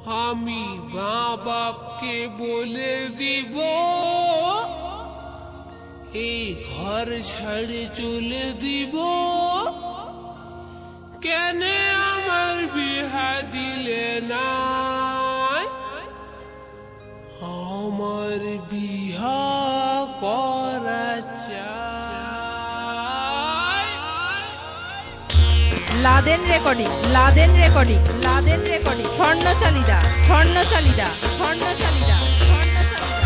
আমি মা বাপকে বলে দিব এই ঘর ছেড়ে চলে দিব। কেন আমার বিহা দিলে না? আমার বিহা করা চাই। লাদেন রেকর্ডিং, লাদেন রেকর্ডিং, লাদেন রেকর্ডিং, স্বর্ণচালিদা, স্বর্ণচালিদা, স্বর্ণচালিদা, স্বর্ণচালিদা।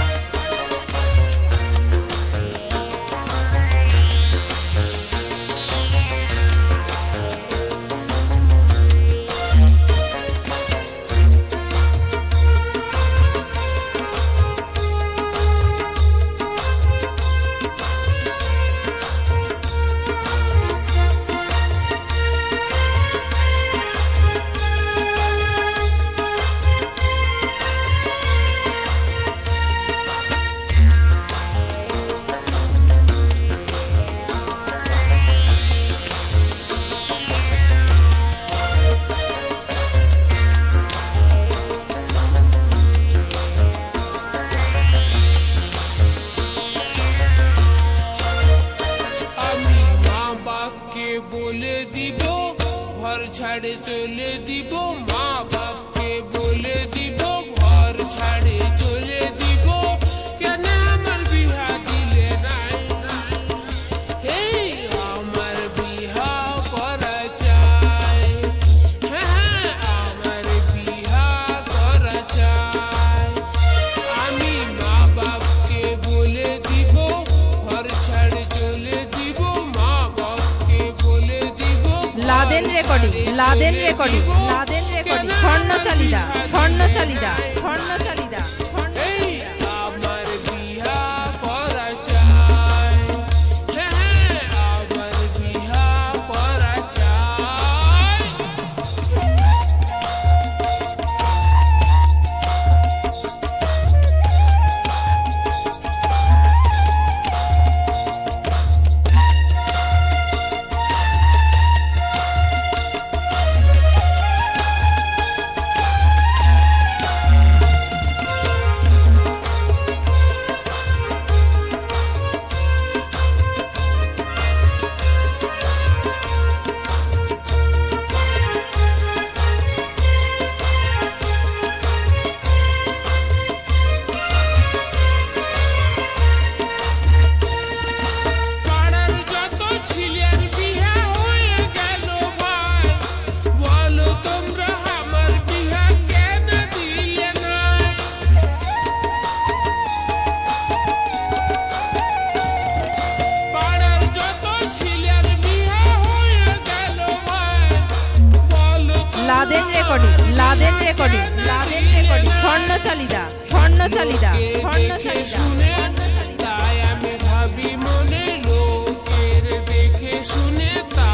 বলে দিব ঘর ছাড়ে চলে দিব। মা বাপকে বলে দিব ঘর ছাড়ে চলে দিব। কেন আমার বিহা দিলে নাই? এই আমার বিহা করা চাই। হ্যাঁ, আমার বিহা করা চাই। আমি মা বাপকে বলে দিব ঘর ছাড়ে চলে দিব। লাদেন রেকর্ডিং, লাদেন রেকর্ডিং, লাদেন রেকর্ডিং, স্বর্ণচালিদা, স্বর্ণচালিদা, স্বর্ণচালিদা, স্বর্ণচালিদা। আমার বিহা করা চাই। হ্যাঁ, আমার বিহা করা চাই। লাদেন রেকর্ডিং, লাদেন রেকর্ডিং, লাদেন রেকর্ডিং, স্বর্ণচালিদা, স্বর্ণচালিদা, স্বর্ণচালিদা। তাই আমি ভাবি মনে লোকের দেখে শুনে তা